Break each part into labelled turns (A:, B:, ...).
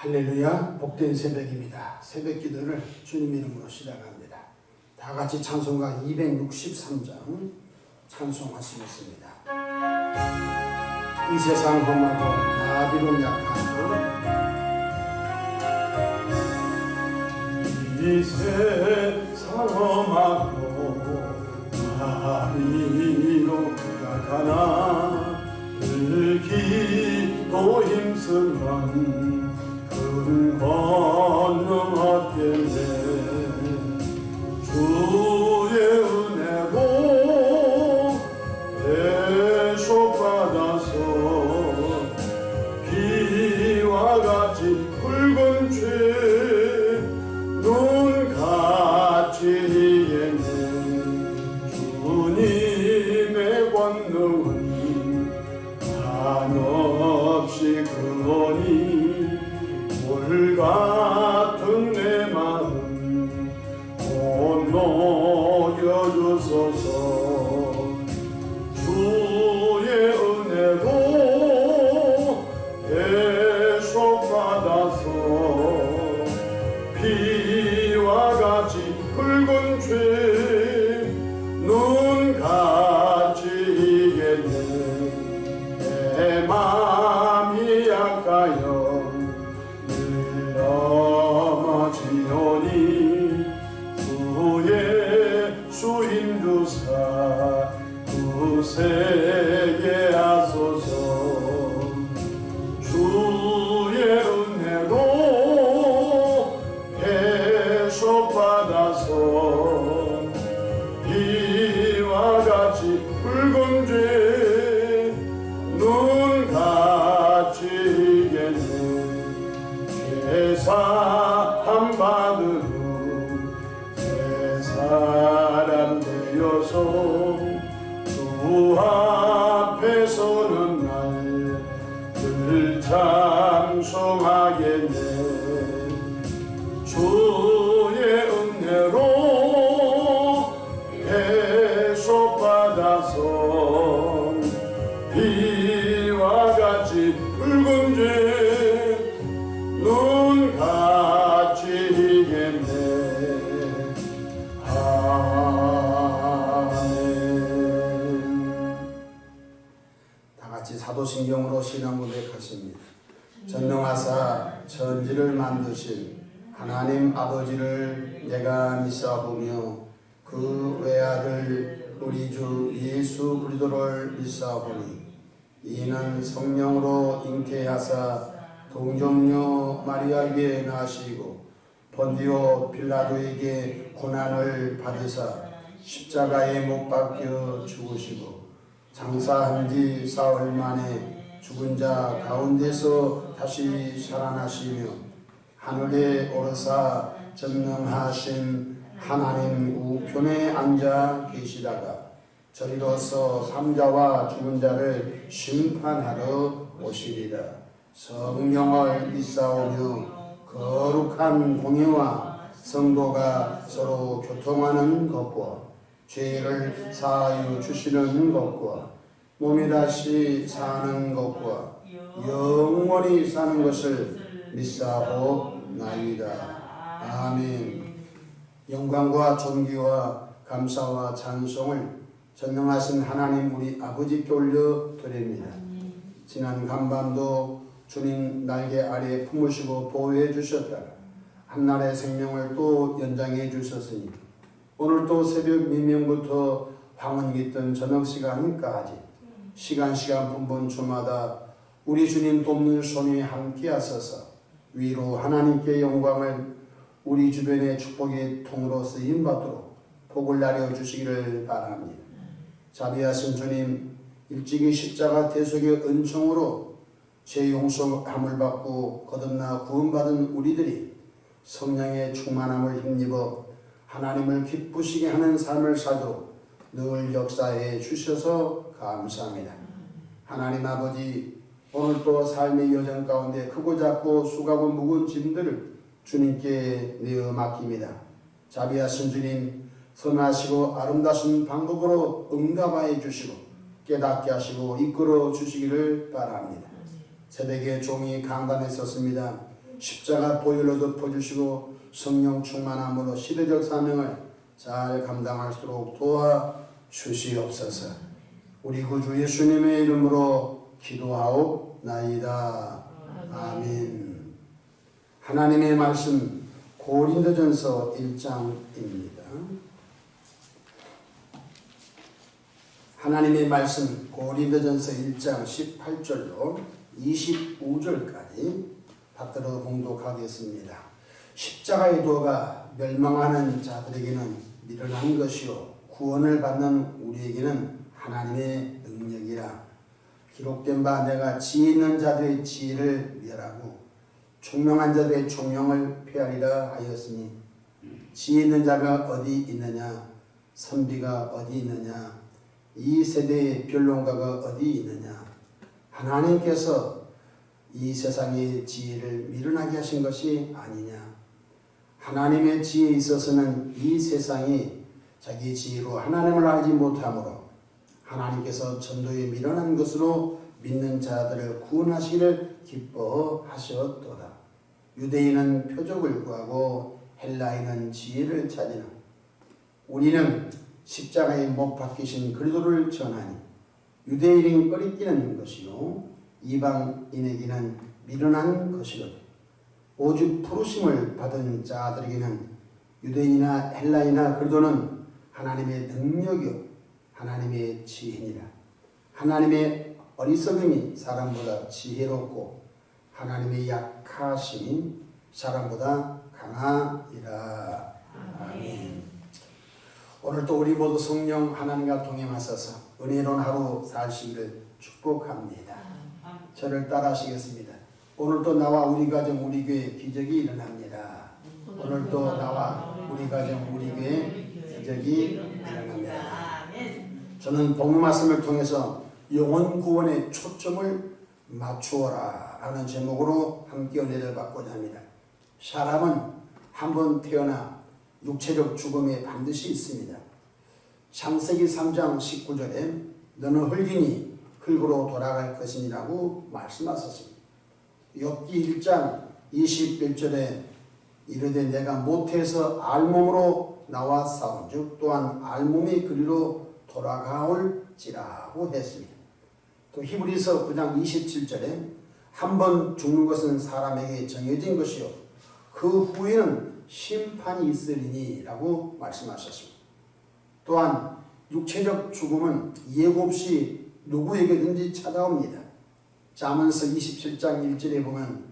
A: 할렐루야, 복된 새벽입니다. 새벽 기도를 주님 이름으로 시작합니다. 다 같이 찬송가 263장 찬송하시겠습니다. 이 세상 험하고 나비로 약하고
B: 이 세상 험하고 나비로 약하나 들기도 힘쓰면 큰 권능 얻겠네. 주의 은혜로 대속받아서 비와 같이 붉은 죄 눈같이 이겠네. 주님의 권능은 한없이 크오니 물 같은 내 마음 곧 녹여주소서. 주의 은혜로 대속받아서 비와 같이 붉은 죄 눈같이 이겠네. 내 맘이 약하여 넘어지오니 주의 주인 주사 구세게 하소서. 주의 은혜로 대속받아서 비와 같이 붉은 죄 눈같이 이겠네. 죄사함 받은 후 새 사람 되어서 주 앞에 서는 날 늘 찬송하겠네. 주의 은혜로 대속받아서 비와 같이 붉은 죄 눈같이 이겠네. 아멘.
A: 다같이 사도신경으로 신앙 고백하십니다. 전능하사 천지를 만드신 하나님 아버지를 내가 믿사오며 그 외아들 우리 주 예수 그리스도를 믿사오니 이는 성령으로 잉태하사 동정녀 마리아에게 나시고 본디오 빌라도에게 고난을 받으사 십자가에 못 박혀 죽으시고 장사한 지 사흘 만에 죽은 자 가운데서 다시 살아나시며 하늘에 오르사 전능하신 하나님 우편에 앉아 계시다가 저리로서 삼자와 죽은 자를 심판하러 오시리라. 성령을 믿사오며 거룩한 공예와 성도가 서로 교통하는 것과 죄를 사하여 주시는 것과 몸이 다시 사는 것과 영원히 사는 것을 믿사오나이다. 아멘. 영광과 존귀와 감사와 찬송을 전능하신 하나님 우리 아버지께 올려드립니다. 지난 간밤도 주님 날개 아래 품으시고 보호해 주셨다가 한날의 생명을 또 연장해 주셨으니 오늘 또 새벽 미명부터 황혼 깃든 저녁 시간까지 시간 분분 주마다 우리 주님 돕는 손이 함께 하소서. 위로 하나님께 영광을 우리 주변의 축복의 통으로 쓰임받도록 복을 나려 주시기를 바랍니다. 자비하신 주님, 일찍이 십자가 대속의 은총으로 죄 용서함을 받고 거듭나 구원받은 우리들이 성령의 충만함을 힘입어 하나님을 기쁘시게 하는 삶을 사도록 늘 역사해 주셔서 감사합니다. 하나님 아버지, 오늘 또 삶의 여정 가운데 크고 작고 수고하고 무거운 짐들을 주님께 내어 맡깁니다. 자비하신 주님, 선하시고 아름다운 방법으로 응답하여 주시고 깨닫게 하시고 이끌어 주시기를 바랍니다. 새벽에 종이 강단했었습니다. 십자가 보혈로 덮어주시고 성령 충만함으로 시대적 사명을 잘 감당할수록 도와주시옵소서. 우리 구주 예수님의 이름으로 기도하옵나이다. 아멘. 하나님의 말씀 고린도전서 1장입니다. 하나님의 말씀 고린도전서 1장 18절로 25절까지 받들어 봉독하겠습니다. 십자가의 도가 멸망하는 자들에게는 미련한 것이요 구원을 받는 우리에게는 하나님의 능력이라. 기록된 바 내가 지혜 있는 자들의 지혜를 멸하고 총명한 자들의 총명을 폐하리라 하였으니 지혜 있는 자가 어디 있느냐 선비가 어디 있느냐 이 세대의 변론가가 어디 있느냐. 하나님께서 이 세상의 지혜를 미련하게 하신 것이 아니냐. 하나님의 지혜에 있어서는 이 세상이 자기 지혜로 하나님을 알지 못하므로 하나님께서 전도에 미련한 것으로 믿는 자들을 구원하시기를 기뻐하셨도다. 유대인은 표적을 구하고 헬라인은 지혜를 찾으나 우리는 십자가에 못 박히신 그리스도를 전하니 유대인이 꺼리끼는 것이요 이방인에게는 미련한 것이거든. 오직 부르심을 받은 자들에게는 유대인이나 헬라이나 그리스도는 하나님의 능력이요 하나님의 지혜니라. 하나님의 어리석음이 사람보다 지혜롭고 하나님의 약하심이 사람보다 강하니라. 아멘. 오늘 또 우리 모두 성령 하나님과 동행하셔서 은혜로운 하루 사시기를 축복합니다. 저를 따라하시겠습니다. 오늘도 나와 우리 가정 우리 교회 기적이 일어납니다. 오늘도 나와 우리 가정 우리 교회 기적이 일어납니다. 저는 복음 말씀을 통해서 영혼 구원에 초점을 맞추어라 라는 제목으로 함께 은혜를 받고자 합니다. 사람은 한번 태어나 육체적 죽음에 반드시 있습니다. 창세기 3장 19절에 너는 흙이니 흙으로 돌아갈 것이니라고 말씀하셨습니다. 욥기 1장 21절에 이르되 내가 모태에서 알몸으로 나와 싸운즉 또한 알몸이 그리로 돌아가올지라고 했습니다. 또 히브리서 9장 27절에 한 번 죽는 것은 사람에게 정해진 것이요 그 후에는 심판이 있으리니 라고 말씀하셨습니다. 또한 육체적 죽음은 예고 없이 누구에게든지 찾아옵니다. 잠언서 27장 1절에 보면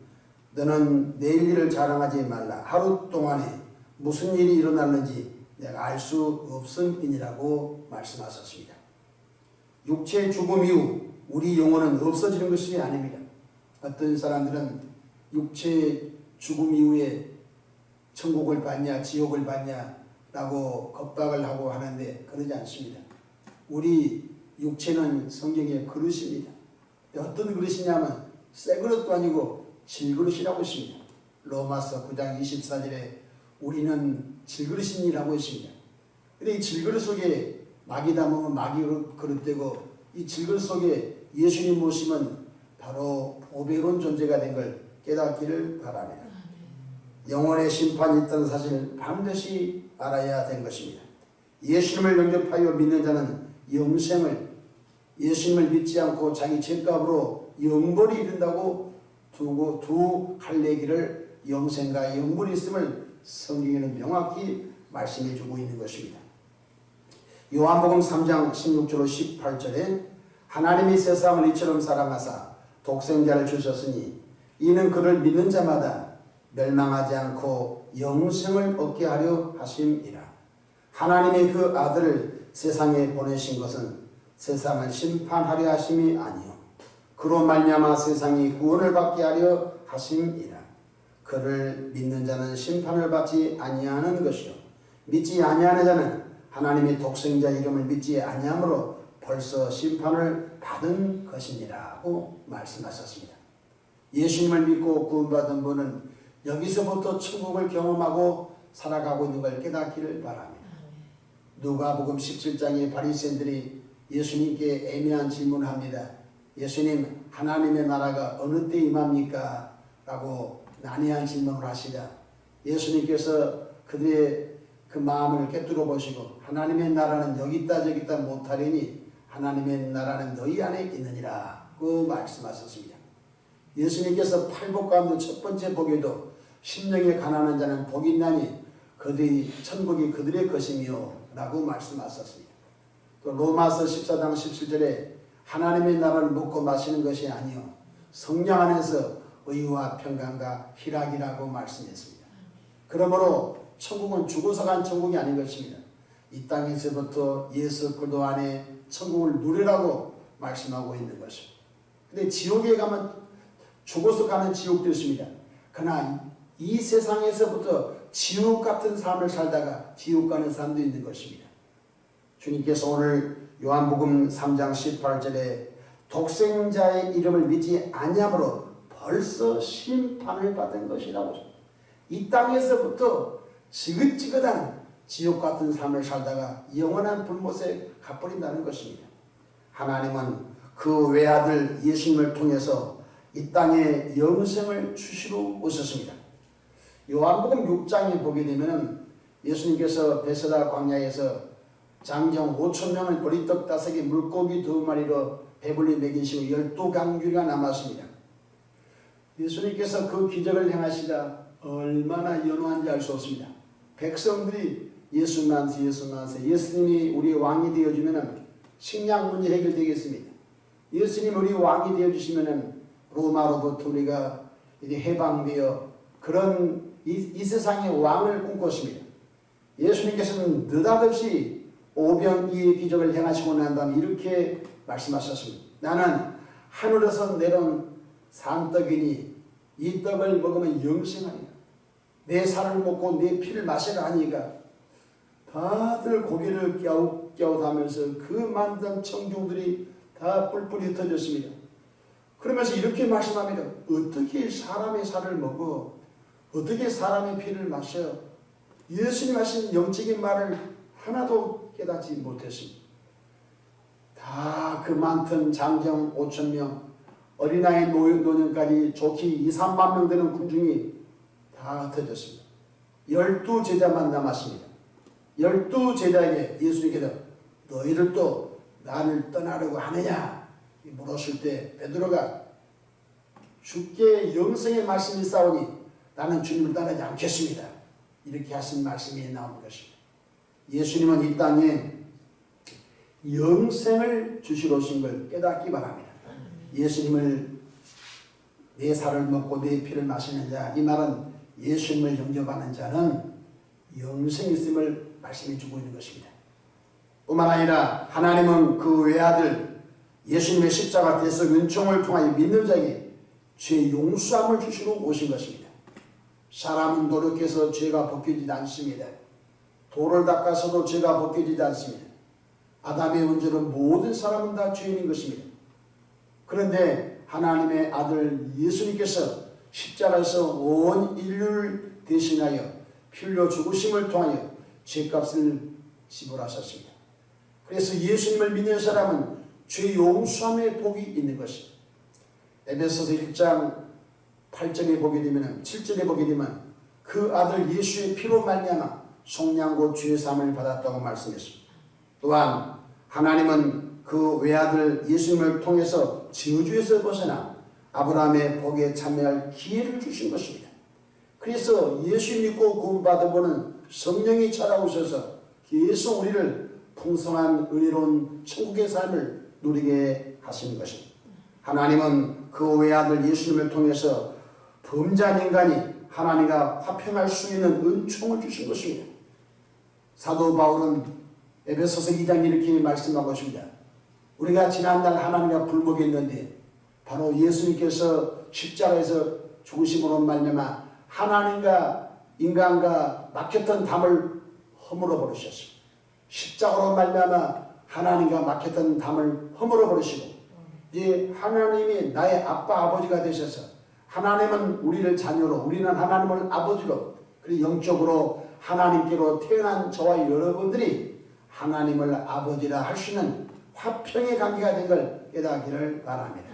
A: 너는 내일 일을 자랑하지 말라. 하루 동안에 무슨 일이 일어났는지 내가 알 수 없음이니라고 말씀하셨습니다. 육체의 죽음 이후 우리 영혼은 없어지는 것이 아닙니다. 어떤 사람들은 육체의 죽음 이후에 천국을 받냐 지옥을 받냐 라고 겁박을 하고 하는데 그러지 않습니다. 우리 육체는 성경의 그릇입니다. 어떤 그릇이냐면 새 그릇도 아니고 질그릇이라고 했습니다. 로마서 9장 24절에 우리는 질그릇이라고 했습니다. 근데 이 질그릇 속에 막이 담으면 막이 그릇되고 이 질그릇 속에 예수님 모시면 바로 보배로운 존재가 된 걸 깨닫기를 바랍니다. 영혼의 심판이 있다는 사실을 반드시 알아야 된 것입니다. 예수님을 영접하여 믿는 자는 영생을 예수님을 믿지 않고 자기 죄값으로 영벌이 이른다고 두 갈래길을 영생과 영벌이 있음을 성경에는 명확히 말씀해 주고 있는 것입니다. 요한복음 3장 16절로 18절에 하나님이 세상을 이처럼 사랑하사 독생자를 주셨으니 이는 그를 믿는 자마다 멸망하지 않고 영생을 얻게 하려 하심이라. 하나님의 그 아들을 세상에 보내신 것은 세상을 심판하려 하심이 아니요 그로 말미암아 세상이 구원을 받게 하려 하심이라. 그를 믿는 자는 심판을 받지 아니하는 것이요 믿지 아니하는 자는 하나님의 독생자 이름을 믿지 아니하므로 벌써 심판을 받은 것이니라고 말씀하셨습니다. 예수님을 믿고 구원받은 분은 여기서부터 천국을 경험하고 살아가고 있는 걸 깨닫기를 바랍니다. 누가복음 17장의 바리새인들이 예수님께 애매한 질문을 합니다. 예수님, 하나님의 나라가 어느 때 임합니까? 라고 난해한 질문을 하시자 예수님께서 그들의 그 마음을 꿰뚫어 보시고 하나님의 나라는 여기 있다 저기 있다 못하리니 하나님의 나라는 너희 안에 있느니라 그 말씀하셨습니다. 예수님께서 팔복 가운데 첫 번째 복에도 심령에 가난한 자는 복이 있나니 그들이 천국이 그들의 것이며 라고 말씀하셨습니다. 또 로마서 14장 17절에 하나님의 나라를 먹고 마시는 것이 아니요 성령 안에서 의와 평강과 희락이라고 말씀했습니다. 그러므로 천국은 죽어서 간 천국이 아닌 것입니다. 이 땅에서부터 예수 그리스도 안에 천국을 누리라고 말씀하고 있는 것입니다. 근데 지옥에 가면 죽어서 가는 지옥도 있습니다. 그러나 이 세상에서부터 지옥 같은 삶을 살다가 지옥 가는 사람도 있는 것입니다. 주님께서 오늘 요한복음 3장 18절에 독생자의 이름을 믿지 아니함으로 벌써 심판을 받은 것이라고 이 땅에서부터 지긋지긋한 지옥 같은 삶을 살다가 영원한 불못에 갚버린다는 것입니다. 하나님은 그 외아들 예수님을 통해서 이 땅에 영생을 주시러 오셨습니다. 요한복음 6장에 보게 되면 예수님께서 베세다 광야에서 장정 5,000명을 보리떡 5개 물고기 2마리로 배불리 먹이시고 12강줄이가 남았습니다. 예수님께서 그 기적을 행하시다 얼마나 연호한지 알 수 없습니다. 백성들이 예수 만세 예수님이 우리 왕이 되어주면 식량 문제 해결되겠습니다. 예수님 우리 왕이 되어주시면 로마로부터 우리가 이제 해방되어 그런 이 세상의 왕을 꿈꿨습니다. 예수님께서는 느닷없이 오병이의 기적을 행하시고 난 다음에 이렇게 말씀하셨습니다. 나는 하늘에서 내려온 산떡이니 이 떡을 먹으면 영생하리라. 내 살을 먹고 내 피를 마시라 하니까 다들 고개를 갸웃갸웃하면서 그 많은 청중들이 다 뿔뿔이 흩어졌습니다. 그러면서 이렇게 말씀합니다. 어떻게 사람의 살을 먹어? 어떻게 사람의 피를 마셔? 예수님 하신 영적인 말을 하나도 깨닫지 못했습니다. 다 그 많던 장정 5,000명 어린아이 노년까지 좋기 2, 3만 명 되는 군중이 다 흩어졌습니다. 12제자만 남았습니다. 12제자에게 예수님께서 너희들 또 나를 떠나려고 하느냐 물었을 때 베드로가 주께 영생의 말씀이 싸우니 나는 주님을 따르지 않겠습니다. 이렇게 하신 말씀이 나오는 것입니다. 예수님은 이 땅에 영생을 주시러 오신 걸 깨닫기 바랍니다. 예수님을 내 살을 먹고 내 피를 마시는 자, 이 말은 예수님을 영접하는 자는 영생이 있음을 말씀해 주고 있는 것입니다. 뿐만 아니라 하나님은 그 외아들 예수님의 십자가 대속 은총을 통하여 믿는 자에게 죄 용서함을 주시러 오신 것입니다. 사람은 노력해서 죄가 벗겨지지 않습니다. 돌을 닦아서도 죄가 벗겨지지 않습니다. 아담의 원죄로 모든 사람은 다 죄인인 것입니다. 그런데 하나님의 아들 예수님께서 십자가에서 온 인류를 대신하여 피 흘려 죽으심을 통하여 죄값을 지불하셨습니다. 그래서 예수님을 믿는 사람은 죄 용서함의 복이 있는 것입니다. 에베소서 1장 8절에 보게 되면 7절에 보게 되면 그 아들 예수의 피로 말미암아 속량고 죄 사함을 받았다고 말씀했습니다. 또한 하나님은 그 외아들 예수님을 통해서 저주에서 벗어나 아브라함의 복에 참여할 기회를 주신 것입니다. 그래서 예수 믿고 구원받아보는 성령이 찾아오셔서 계속 우리를 풍성한 은혜로운 천국의 삶을 누리게 하시는 것입니다. 하나님은 그 외아들 예수님을 통해서 범죄한 인간이 하나님과 화평할 수 있는 은총을 주신 것입니다. 사도 바울은 에베소서 2장 이렇게 말씀하고 있습니다. 우리가 지난날 하나님과 불복했는데 바로 예수님께서 십자가에서 죽으심으로 말미암아 하나님과 인간과 막혔던 담을 허물어 버리셨습니다. 십자가로 말미암아 하나님과 막혔던 담을 허물어 버리시고 이제 하나님이 나의 아빠 아버지가 되셔서 하나님은 우리를 자녀로 우리는 하나님을 아버지로 그리고 영적으로 하나님께로 태어난 저와 여러분들이 하나님을 아버지라 할 수 있는 화평의 관계가 된 걸 깨닫기를 바랍니다.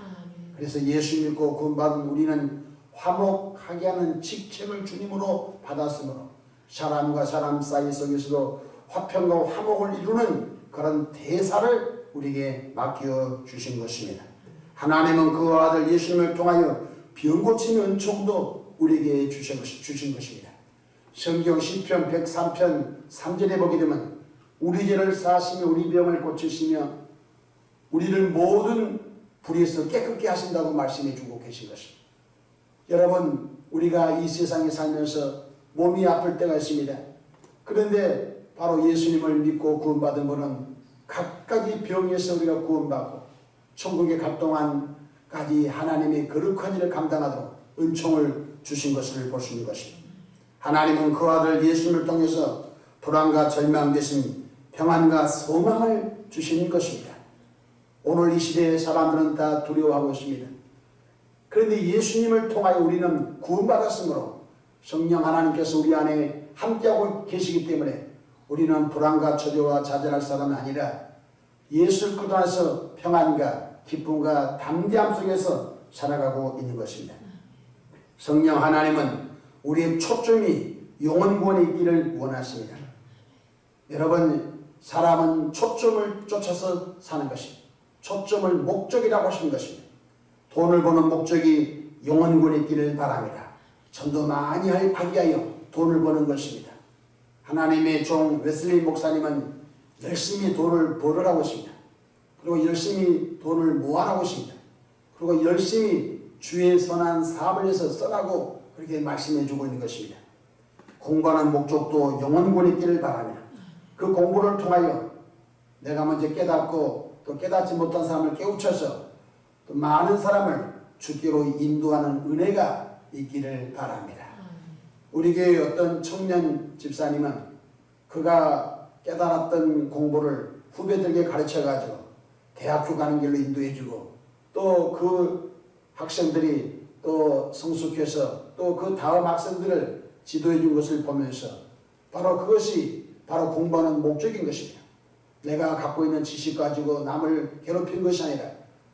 A: 그래서 예수 믿고 구원받은 우리는 화목하게 하는 직책을 주님으로 받았으므로 사람과 사람 사이 속에서도 화평과 화목을 이루는 그런 대사를 우리에게 맡겨 주신 것입니다. 하나님은 그 아들 예수님을 통하여 병 고치는 은총도 우리에게 주신 것입니다. 성경 시편 103편 3절에 보게 되면 우리 죄를 사하시며 우리 병을 고치시며 우리를 모든 불의에서 깨끗게 하신다고 말씀해 주고 계신 것입니다. 여러분, 우리가 이 세상에 살면서 몸이 아플 때가 있습니다. 그런데 바로 예수님을 믿고 구원받은 분은 각가지 병에서 우리가 구원받고 천국에 갈 동안까지 하나님의 거룩한 일을 감당하도록 은총을 주신 것을 볼 수 있는 것입니다. 하나님은 그 아들 예수님을 통해서 불안과 절망 대신 평안과 소망을 주시는 것입니다. 오늘 이 시대의 사람들은 다 두려워하고 있습니다. 그런데 예수님을 통하여 우리는 구원받았으므로 성령 하나님께서 우리 안에 함께하고 계시기 때문에 우리는 불안과 초조와 좌절할 사람이 아니라 예수 그리스도 안에서 평안과 기쁨과 담대함 속에서 살아가고 있는 것입니다. 성령 하나님은 우리의 초점이 영원 구원에 있기를 원하십니다. 여러분, 사람은 초점을 쫓아서 사는 것입니다. 초점을 목적이라고 하시는 것입니다. 돈을 버는 목적이 영원 구원에 있기를 바랍니다. 전도 많이 하기 위하여 돈을 버는 것입니다. 하나님의 종 웨슬리 목사님은 열심히 돈을 벌으라고 했습니다. 그리고 열심히 돈을 모아라고 했습니다. 그리고 열심히 주의 선한 사업을 위해서 써라고 그렇게 말씀해 주고 있는 것입니다. 공부하는 목적도 영원군에 있기를 바랍니다. 그 공부를 통하여 내가 먼저 깨닫고 또 깨닫지 못한 사람을 깨우쳐서 또 많은 사람을 주께로 인도하는 은혜가 있기를 바랍니다. 우리 교회 어떤 청년 집사님은 그가 깨달았던 공부를 후배들에게 가르쳐가지고 대학교 가는 길로 인도해주고 또 그 학생들이 또 성숙해서 또 그 다음 학생들을 지도해준 것을 보면서 바로 그것이 바로 공부하는 목적인 것입니다. 내가 갖고 있는 지식 가지고 남을 괴롭힌 것이 아니라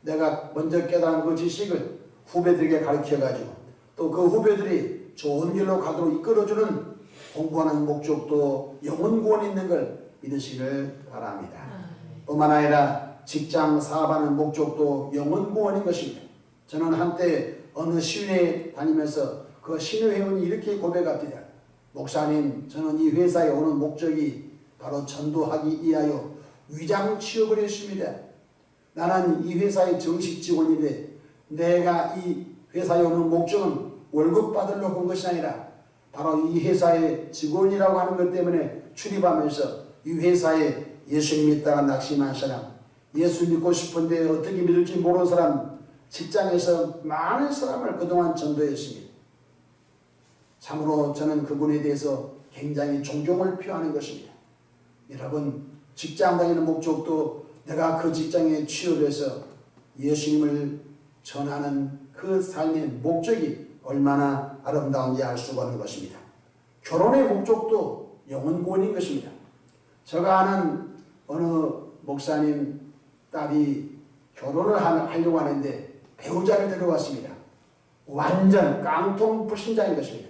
A: 내가 먼저 깨달은 그 지식을 후배들에게 가르쳐가지고 또 그 후배들이 좋은 길로 가도록 이끌어주는 공부하는 목적도 영원 구원이 있는 걸 믿으시길 바랍니다. 뿐만 아니라 직장 사업하는 목적도 영원 구원인 것입니다. 저는 한때 어느 시위에 다니면서 그 신의회원이 이렇게 고백합니다. 목사님, 저는 이 회사에 오는 목적이 바로 전도하기 위하여 위장 취업을 했습니다. 나는 이 회사의 정식 직원인데 내가 이 회사에 오는 목적은 월급 받으려고 온 것이 아니라 바로 이 회사의 직원이라고 하는 것 때문에 출입하면서 이 회사에 예수 믿다가 낙심한 사람, 예수 믿고 싶은데 어떻게 믿을지 모르는 사람, 직장에서 많은 사람을 그동안 전도했습니다. 참으로 저는 그분에 대해서 굉장히 존경을 표하는 것입니다. 여러분, 직장 다니는 목적도 내가 그 직장에 취업해서 예수님을 전하는 그 삶의 목적이 얼마나 아름다운지 알 수가 없는 것입니다. 결혼의 목적도 영원구원인 것입니다. 제가 아는 어느 목사님 딸이 결혼을 하려고 하는데 배우자를 데려왔습니다. 완전 깡통 불신자인 것입니다.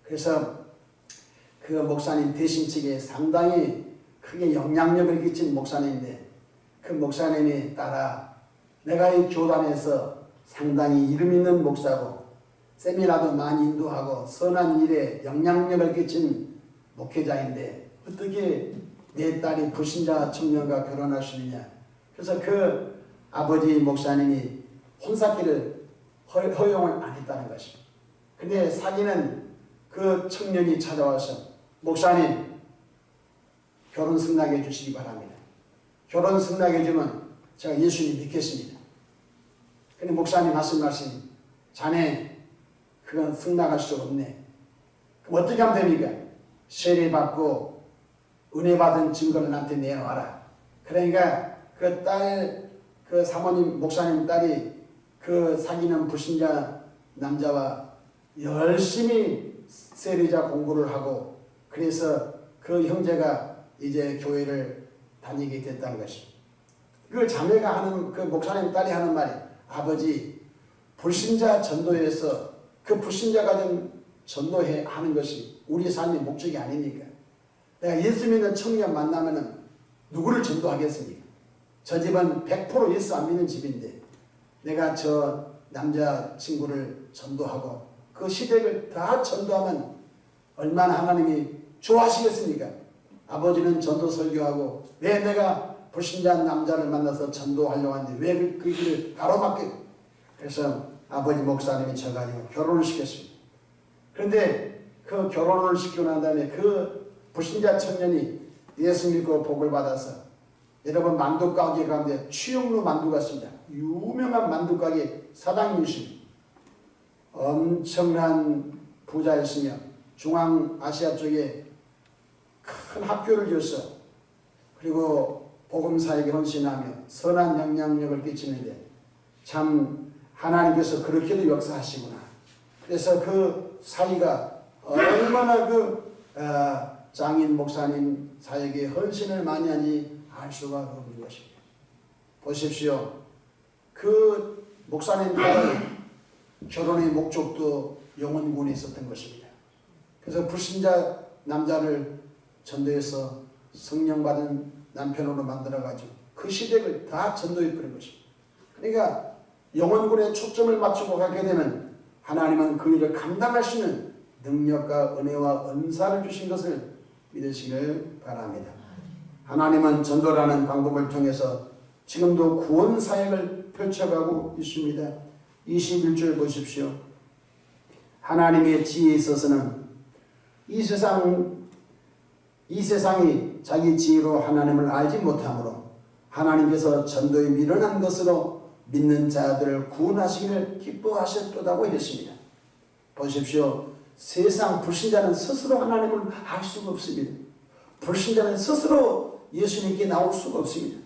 A: 그래서 그 목사님 대신 측에 상당히 크게 영향력을 끼친 목사님인데 그 목사님이 따라 내가 이 교단에서 상당히 이름 있는 목사고 세미나도 많이 인도하고 선한 일에 영향력을 끼친 목회자인데 어떻게 내 딸이 불신자 청년과 결혼할 수 있느냐. 그래서 그 아버지 목사님이 혼사기를 허용을 안 했다는 것입니다. 근데 사귀는 그 청년이 찾아와서 목사님 결혼 승낙해 주시기 바랍니다. 결혼 승낙해 주면 제가 예수님 믿겠습니다. 근데 목사님 하신 말씀이 자네 그건 승낙할 수 없네. 그럼 어떻게 하면 됩니까? 세례 받고 은혜 받은 증거를 나한테 내놓아라. 그러니까 그 딸, 그 사모님 목사님 딸이 그 사귀는 불신자 남자와 열심히 세례자 공부를 하고 그래서 그 형제가 이제 교회를 다니게 됐다는 것입니다. 그 자매가 하는 그 목사님 딸이 하는 말이 아버지 불신자 전도에서 그 불신자가 좀 전도해 하는 것이 우리 삶의 목적이 아닙니까? 내가 예수 믿는 청년 만나면은 누구를 전도하겠습니까? 저 집은 100% 예수 안 믿는 집인데 내가 저 남자친구를 전도하고 그 시댁을 다 전도하면 얼마나 하나님이 좋아하시겠습니까? 아버지는 전도 설교하고 왜 내가 불신자 남자를 만나서 전도하려고 하는데 왜 그 길을 가로막게. 그래서 아버지 목사님이 저가지고 결혼을 시켰습니다. 그런데 그 결혼을 시키고 난 다음에 그 불신자 청년이 예수 믿고 복을 받아서 여러분 만두 가게 가는데 추영루 만두가 있습니다. 유명한 만두 가게 사장님이십니다. 엄청난 부자였으며 중앙아시아 쪽에 큰 학교를 지었어. 그리고 복음사에게 헌신하며 선한 영향력을 끼치는데 참 하나님께서 그렇게도 역사하시구나. 그래서 그 사이가 얼마나 그 장인 목사님 사에게 헌신을 많이 하니 알 수가 없는 것입니다. 보십시오. 그 목사님과의 결혼의 목적도 영혼군에 있었던 것입니다. 그래서 불신자 남자를 전도해서 성령 받은 남편으로 만들어가지고 그 시댁을 다 전도해버린 것입니다. 그러니까 영혼군에 초점을 맞추고 가게 되면 하나님은 그 일을 감당할 수 있는 능력과 은혜와 은사를 주신 것을 믿으시길 바랍니다. 하나님은 전도라는 방법을 통해서 지금도 구원 사역을 펼쳐가고 있습니다. 21절 보십시오. 하나님의 지혜에 있어서는 이 세상이 자기 지혜로 하나님을 알지 못하므로 하나님께서 전도에 미련한 것으로 믿는 자들을 구원하시기를 기뻐하셨다고 했습니다. 보십시오. 세상 불신자는 스스로 하나님을 알 수가 없습니다. 불신자는 스스로 예수님께 나올 수가 없습니다.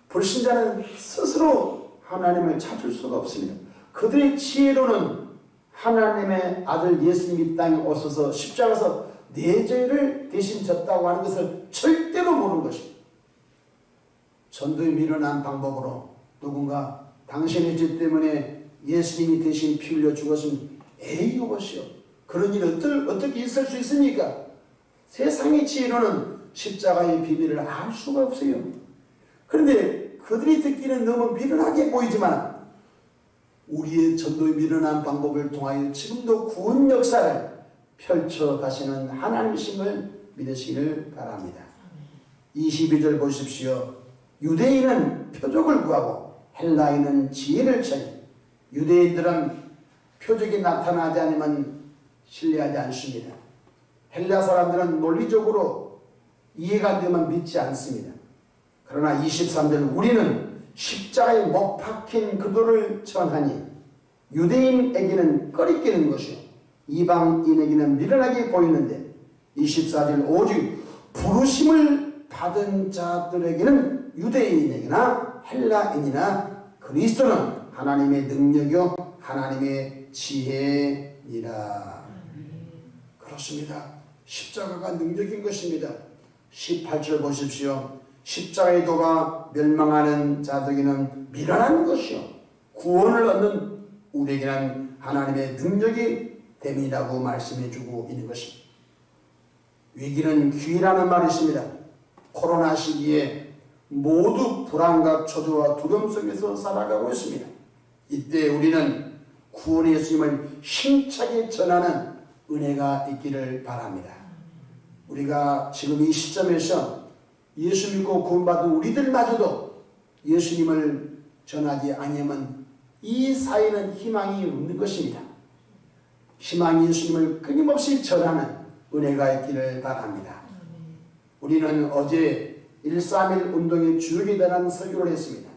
A: 불신자는 스스로 하나님을 찾을 수가 없습니다. 그들의 지혜로는 하나님의 아들 예수님이 땅에 오셔서 십자가에서 내 죄를 대신 졌다고 하는 것을 절대로 모르는 것입니다. 전도에 미련한 방법으로 누군가 당신의 죄 때문에 예수님이 대신 피 흘려 죽었으면 에이 이것이요. 그런 일이 어떻게 있을 수 있습니까? 세상의 지혜로는 십자가의 비밀을 알 수가 없어요. 그런데 그들이 듣기는 너무 미련하게 보이지만 우리의 전도에 미련한 방법을 통하여 지금도 구원 역사를 펼쳐 가시는 하나님이심을 믿으시기를 바랍니다. 22절 보십시오. 유대인은 표적을 구하고 헬라인은 지혜를 찾니 유대인들은 표적이 나타나지 않으면 신뢰하지 않습니다. 헬라 사람들은 논리적으로 이해가 안 되면 믿지 않습니다. 그러나 23절 우리는 십자가에 못 박힌 그도를 전하니 유대인에게는 꺼리끼는 것이요 이방인에게는 미련하게 보이는데 24절 오직 부르심을 받은 자들에게는 유대인에게나 헬라인이나 그리스도는 하나님의 능력이요 하나님의 지혜니라. 그렇습니다. 십자가가 능력인 것입니다. 18절 보십시오. 십자가의 도가 멸망하는 자들에게는 미련한 것이요 구원을 얻는 우리에게는 하나님의 능력이 됨이라고 말씀해주고 있는 것입니다. 위기는 기회라는 말이 있습니다. 코로나 시기에 모두 불안과 초조와 두려움 속에서 살아가고 있습니다. 이때 우리는 구원의 예수님을 힘차게 전하는 은혜가 있기를 바랍니다. 우리가 지금 이 시점에서 예수 믿고 구원받은 우리들마저도 예수님을 전하지 아니하면 이 사회는 희망이 없는 것입니다. 희망이 예수님을 끊임없이 전하는 은혜가 있기를 바랍니다. 우리는 어제 131 운동의 주역에 대한 설교를 했습니다.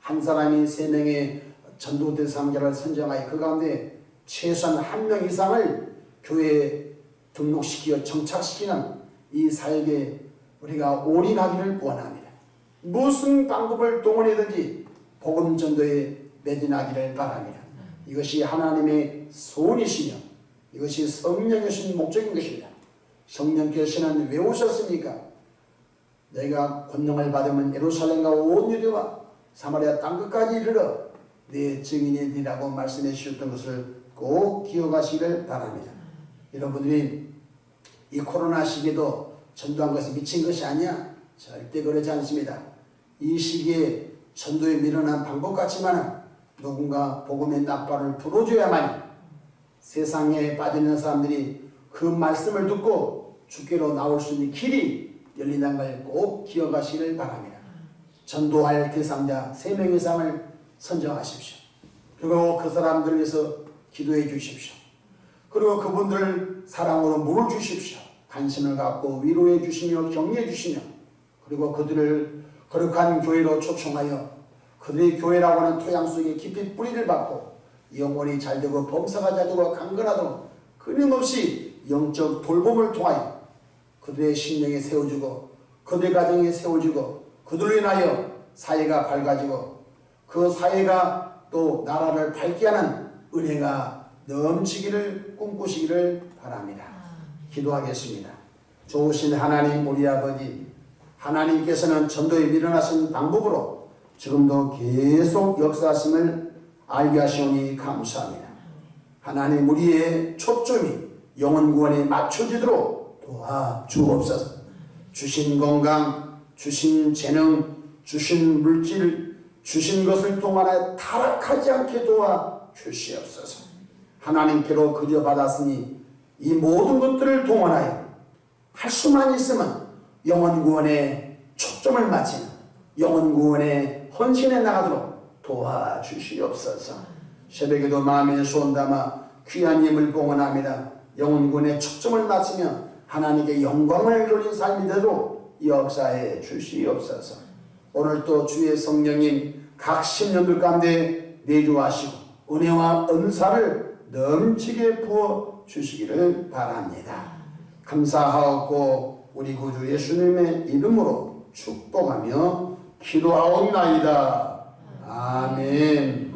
A: 한 사람이 3명의 전도 대상자를 선정하여 그 가운데 최소한 1명 이상을 교회에 등록시키어 정착시키는 이 사역에 우리가 올인하기를 원합니다. 무슨 방법을 동원하든지 복음 전도에 매진하기를 바랍니다. 이것이 하나님의 소원이시며 이것이 성령이신 목적인 것입니다. 성령께서는 왜 오셨습니까? 내가 권능을 받으면 예루살렘과 온 유대와 사마리아 땅끝까지 이르러 내 증인이 되라고 말씀해 주셨던 것을 꼭 기억하시기를 바랍니다. 여러분들이 이 코로나 시기에도 전도한 것이 미친 것이 아니야. 절대 그러지 않습니다. 이 시기에 전도에 밀어난 방법 같지만 누군가 복음의 나팔을 불어줘야만 세상에 빠져있는 사람들이 그 말씀을 듣고 주께로 나올 수 있는 길이 열린다는 걸 꼭 기억하시기를 바랍니다. 전도할 대상자 3명 이상을 선정하십시오. 그리고 그 사람들을 위해서 기도해 주십시오. 그리고 그분들을 사랑으로 물을 주십시오. 관심을 갖고 위로해 주시며 격려해 주시며 그리고 그들을 거룩한 교회로 초청하여 그들의 교회라고 하는 토양 속에 깊이 뿌리를 받고 영혼이 잘되고 범사가 잘되고 강건하도록 끊임없이 영적 돌봄을 통하여 그들의 심령에 세워주고 그들의 가정에 세워주고 그들로 인하여 사회가 밝아지고 그 사회가 또 나라를 밝게 하는 은혜가 넘치기를 꿈꾸시기를 바랍니다. 기도하겠습니다. 좋으신 하나님 우리 아버지, 하나님께서는 전도에 밀어나신 방법으로 지금도 계속 역사하심을 알게 하시오니 감사합니다. 하나님 우리의 초점이 영혼 구원에 맞춰지도록 도와주옵소서. 주신 건강, 주신 재능, 주신 물질, 주신 것을 통하여 타락하지 않게 도와주시옵소서. 하나님께로 그려받았으니 이 모든 것들을 동원하여 할 수만 있으면 영혼 구원에 초점을 맞추는 영혼 구원에 헌신해 나가도록 도와주시옵소서. 새벽에도 마음에 소원 담아 귀한 힘을 공헌합니다. 영혼 구원에 초점을 맞추며 하나님께 영광을 돌린 삶이 되도록 역사해 주시옵소서. 오늘 또 주의 성령님 각 신년들 가운데 내주하시고 은혜와 은사를 넘치게 부어 주시기를 바랍니다. 감사하고 우리 구주 예수님의 이름으로 축복하며 기도하옵나이다. 아멘.